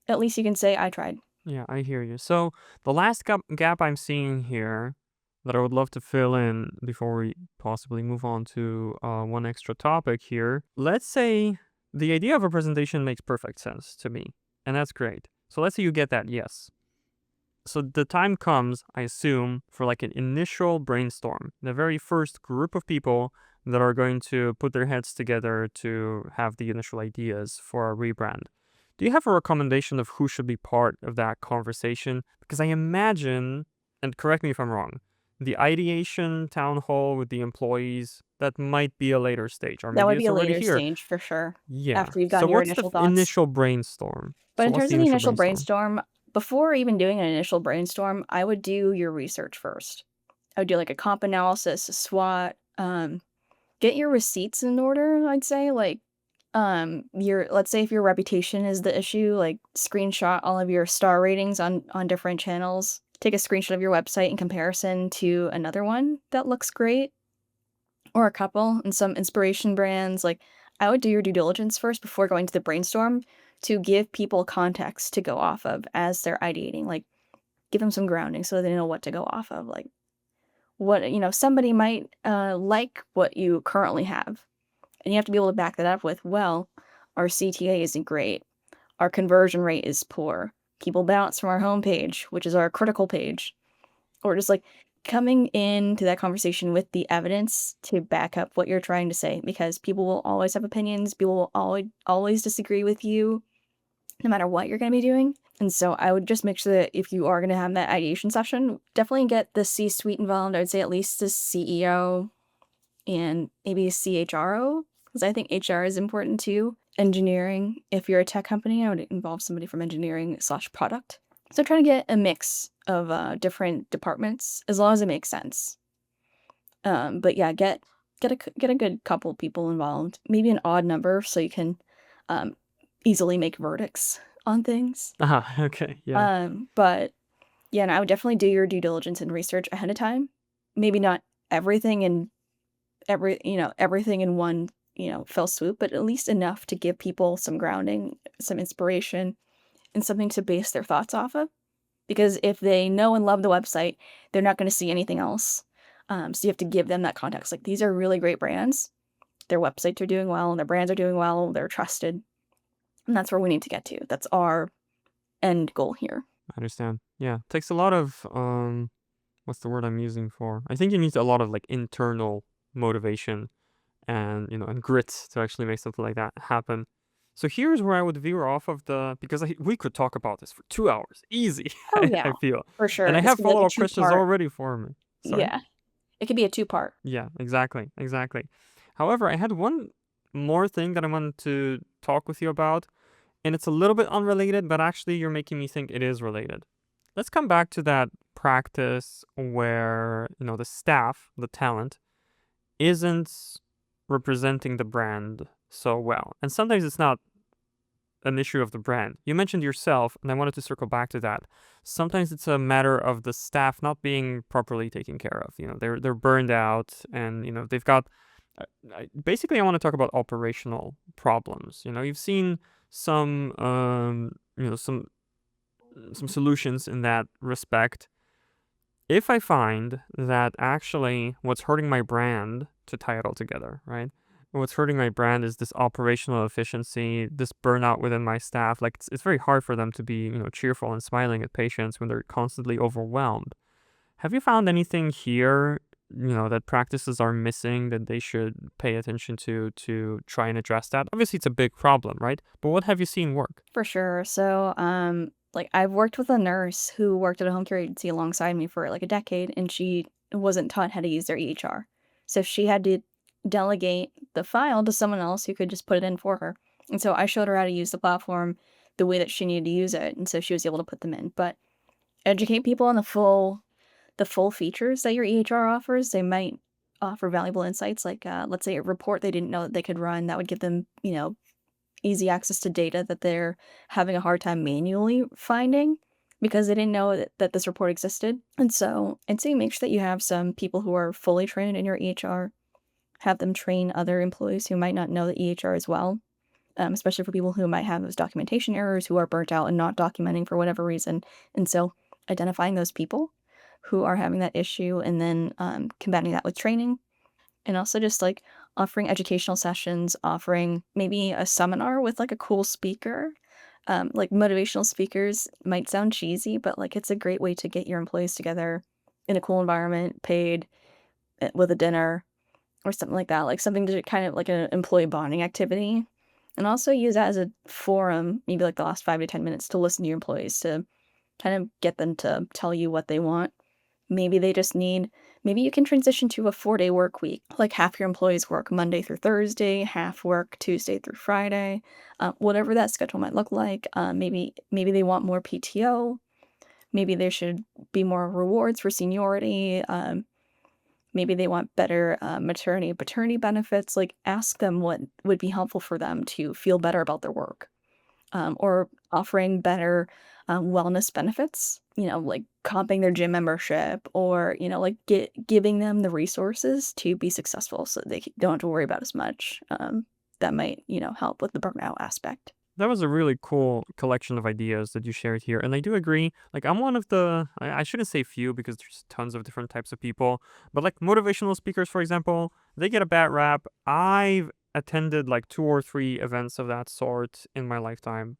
at least you can say I tried. Yeah, I hear you. So the last gap I'm seeing here that I would love to fill in before we possibly move on to one extra topic here. Let's say the idea of a presentation makes perfect sense to me, and that's great. So let's say you get that yes. So the time comes, I assume, for like an initial brainstorm. The very first group of people that are going to put their heads together to have the initial ideas for a rebrand. Do you have a recommendation of who should be part of that conversation? Because I imagine, and correct me if I'm wrong, the ideation town hall with the employees, that might be a later stage, or That maybe would be it's a already later here. stage for sure, Yeah. after you've So gotten your what's the initial thoughts. initial brainstorm? But So in what's terms the of the initial initial brainstorm? brainstorm, before even doing an initial brainstorm, I would do your research first. I would do like a comp analysis, a SWOT, get your receipts in order, I'd say. Like, your let's say if your reputation is the issue, like screenshot all of your star ratings on different channels. Take a screenshot of your website in comparison to another one that looks great, or a couple, and some inspiration brands. Like, I would do your due diligence first before going to the brainstorm to give people context to go off of as they're ideating. Like, give them some grounding so they know what to go off of. Like, somebody might like what you currently have, and you have to be able to back that up with, well, our CTA isn't great, our conversion rate is poor, people bounce from our homepage, which is our critical page. Or just like coming into that conversation with the evidence to back up what you're trying to say, because people will always have opinions, people will always disagree with you. no matter what you're going to be doing. And so I would just make sure that if you are going to have that ideation session, definitely get the C-suite involved. I would say at least the CEO and maybe a CHRO, because I think HR is important too. Engineering, if you're a tech company, I would involve somebody from engineering slash product. So try to get a mix of different departments as long as it makes sense. But yeah, get a good couple people involved, maybe an odd number so you can um, easily make verdicts on things. Ah, okay, yeah. But yeah, and I would definitely do your due diligence and research ahead of time. Maybe not everything in everything in one, fell swoop, but at least enough to give people some grounding, some inspiration, and something to base their thoughts off of. Because if they know and love the website, they're not going to see anything else. So you have to give them that context. Like, these are really great brands. Their websites are doing well, and their brands are doing well. They're trusted, and that's where we need to get to. That's our end goal here. I understand. Yeah. Takes a lot of what's the word I'm using for? I think you need a lot of like internal motivation and and grit to actually make something like that happen. So here's where I would veer off of because we could talk about this for 2 hours, easy. Oh I yeah, feel, for and sure. I This have could be like follow a up questions two-part. already for me. Sorry. Yeah, it could be a two-part. Yeah, exactly, exactly. However, I had one more thing that I wanted to talk with you about, and it's a little bit unrelated, but actually you're making me think it is related. Let's come back to that practice where the staff, the talent, isn't representing the brand so well. And sometimes it's not an issue of the brand. You mentioned yourself, and I wanted to circle back to that. Sometimes it's a matter of the staff not being properly taken care of. They're burned out, and they've got. Basically, I want to talk about operational problems. You've seen some some solutions in that respect. If I find that actually what's hurting my brand, to tie it all together, right? What's hurting my brand is this operational efficiency, this burnout within my staff. Like it's very hard for them to be, cheerful and smiling at patients when they're constantly overwhelmed. Have you found anything here, that practices are missing that they should pay attention to try and address that? Obviously, it's a big problem, right? But what have you seen work? For sure. So, like, I've worked with a nurse who worked at a home care agency alongside me for like a decade, and she wasn't taught how to use their EHR. So she had to delegate the file to someone else who could just put it in for her. And so I showed her how to use the platform the way that she needed to use it, and so she was able to put them in. But educate people on the full features that your EHR offers. They might offer valuable insights, like let's say a report they didn't know that they could run that would give them, easy access to data that they're having a hard time manually finding because they didn't know that this report existed. And so I'd say make sure that you have some people who are fully trained in your EHR, have them train other employees who might not know the EHR as well, especially for people who might have those documentation errors, who are burnt out and not documenting for whatever reason. And so identifying those people who are having that issue and then combating that with training, and also just like offering educational sessions, offering maybe a seminar with like a cool speaker. Like, motivational speakers might sound cheesy, but like it's a great way to get your employees together in a cool environment, paid, with a dinner or something like that. Like something to kind of like an employee bonding activity. And also use that as a forum, maybe like the last 5 to 10 minutes, to listen to your employees, to kind of get them to tell you what they want. Maybe you can transition to a 4-day work week. Like, half your employees work Monday through Thursday, half work Tuesday through Friday, whatever that schedule might look like. Maybe they want more PTO. Maybe there should be more rewards for seniority. Maybe they want better maternity and paternity benefits. Like, ask them what would be helpful for them to feel better about their work, or offering better wellness benefits, like comping their gym membership, or, like giving them the resources to be successful so they don't have to worry about as much. That might, help with the burnout aspect. That was a really cool collection of ideas that you shared here. And I do agree. Like, I'm one of I shouldn't say few because there's tons of different types of people, but like motivational speakers, for example, they get a bad rap. I've attended like 2 or 3 events of that sort in my lifetime.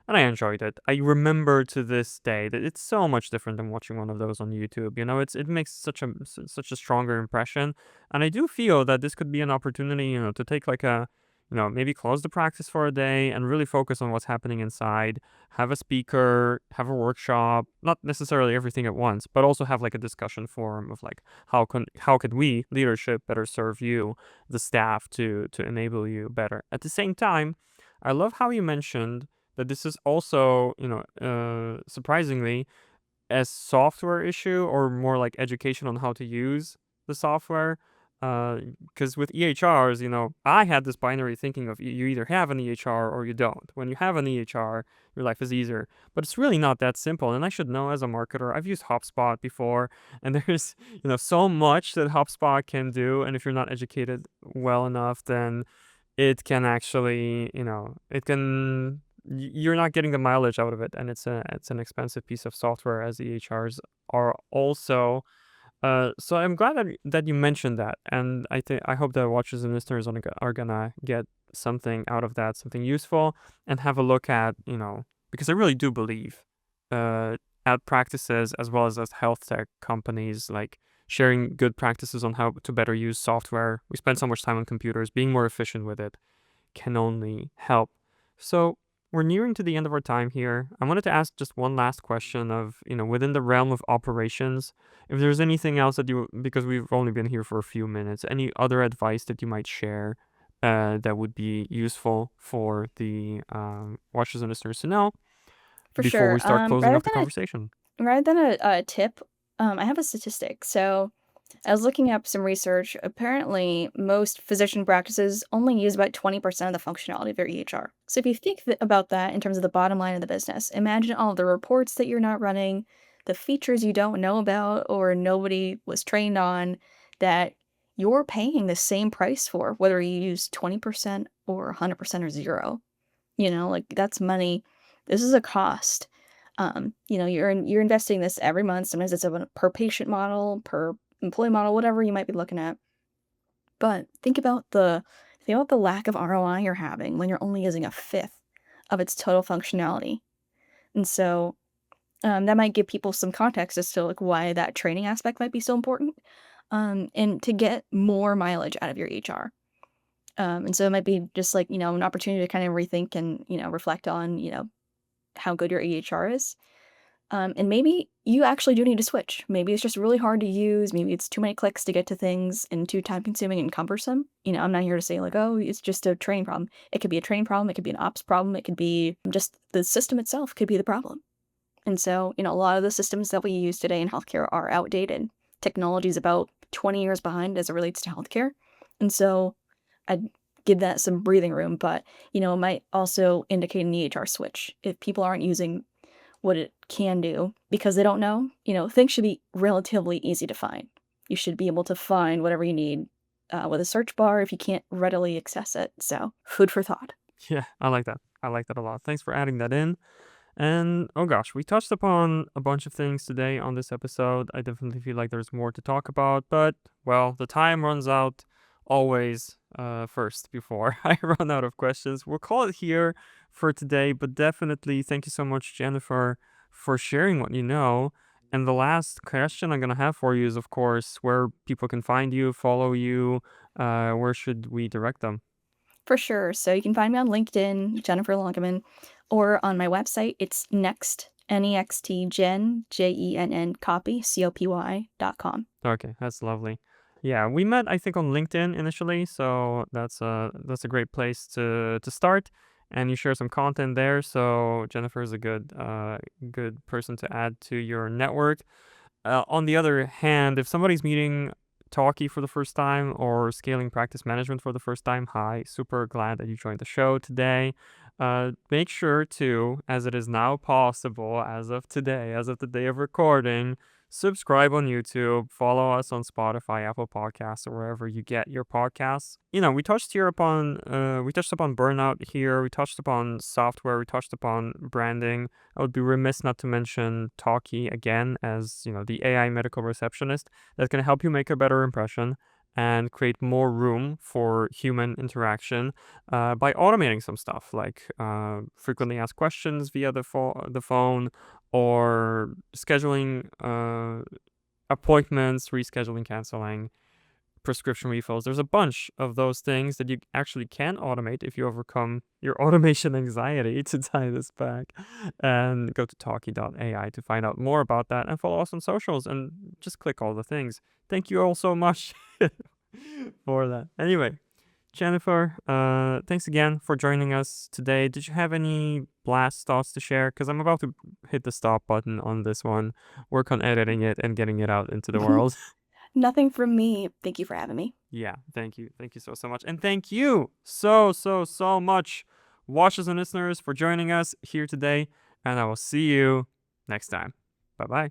And I enjoyed it. I remember to this day that it's so much different than watching one of those on YouTube. It makes such a stronger impression. And I do feel that this could be an opportunity, to take like a maybe close the practice for a day and really focus on what's happening inside. Have a speaker, have a workshop, not necessarily everything at once, but also have like a discussion forum of like how could we, leadership, better serve you, the staff, to enable you better. At the same time, I love how you mentioned that this is also, surprisingly, a software issue or more like education on how to use the software. Because with EHRs, I had this binary thinking of you either have an EHR or you don't. When you have an EHR, your life is easier. But it's really not that simple. And I should know as a marketer, I've used HubSpot before, and there's, so much that HubSpot can do. And if you're not educated well enough, then it can actually, you're not getting the mileage out of it, and it's an expensive piece of software, as EHRs are also. So I'm glad that you mentioned that, and I hope that watchers and listeners are gonna get something out of that, something useful, and have a look at, because I really do believe at practices as well as health tech companies, like sharing good practices on how to better use software. We spend so much time on computers, being more efficient with it can only help. So we're nearing to the end of our time here. I wanted to ask just one last question of, within the realm of operations, if there's anything else because we've only been here for a few minutes, any other advice that you might share that would be useful for the watchers and listeners to know For before sure. we start closing off the conversation? Rather than a tip, I have a statistic. So I was looking up some research. Apparently, most physician practices only use about 20% of the functionality of their EHR. So if you think about that in terms of the bottom line of the business, imagine all the reports that you're not running, the features you don't know about or nobody was trained on that you're paying the same price for, whether you use 20% or 100% or zero. Like that's money. This is a cost. You're investing this every month. Sometimes it's a per patient model, per employee model, whatever you might be looking at. But think about the lack of ROI you're having when you're only using a fifth of its total functionality. And so that might give people some context as to like why that training aspect might be so important. And to get more mileage out of your HR. And so it might be just like, an opportunity to kind of rethink and, reflect on, how good your EHR is. And maybe you actually do need to switch. Maybe it's just really hard to use. Maybe it's too many clicks to get to things and too time consuming and cumbersome. I'm not here to say like, oh, it's just a training problem. It could be a training problem. It could be an ops problem. It could be just the system itself could be the problem. And so, a lot of the systems that we use today in healthcare are outdated. Technology is about 20 years behind as it relates to healthcare. And so I'd give that some breathing room, but, it might also indicate an EHR switch. If people aren't using what it can do because they don't know, things should be relatively easy to find. You should be able to find whatever you need with a search bar if you can't readily access it. So, food for thought. Yeah, I like that. I like that a lot. Thanks for adding that in. And oh gosh, we touched upon a bunch of things today on this episode. I definitely feel like there's more to talk about, but well, the time runs out always first before I run out of questions. We'll call it here for today, but definitely thank you so much, Jennifer, for sharing what you know. And the last question I'm going to have for you is, of course, where people can find you, follow you, where should we direct them? For sure. So you can find me on LinkedIn, Jennifer Lagemann, or on my website. It's NextJenn, JENN Copy, COPY.com. Okay, that's lovely. Yeah, we met I think on LinkedIn initially, so that's a great place to start. And you share some content there, so Jennifer is a good person to add to your network. On the other hand, if somebody's meeting Talkie for the first time or scaling practice management for the first time, hi, super glad that you joined the show today. Make sure to, as it is now possible, as of today, as of the day of recording, subscribe on YouTube, follow us on Spotify, Apple Podcasts, or wherever you get your podcasts. We touched upon burnout here. We touched upon software. We touched upon branding. I would be remiss not to mention Talkie again as, the AI medical receptionist that's going to help you make a better impression and create more room for human interaction by automating some stuff like frequently asked questions via the phone, or scheduling appointments, rescheduling, canceling, prescription refills. There's a bunch of those things that you actually can automate if you overcome your automation anxiety, to tie this back. And go to talkie.ai to find out more about that, and follow us on socials and just click all the things. Thank you all so much for that. Anyway, Jennifer, thanks again for joining us today. Did you have any last thoughts to share? Because I'm about to hit the stop button on this one, work on editing it and getting it out into the world. Nothing from me. Thank you for having me. Yeah, thank you. Thank you so much. And thank you so much, watchers and listeners, for joining us here today. And I will see you next time. Bye-bye.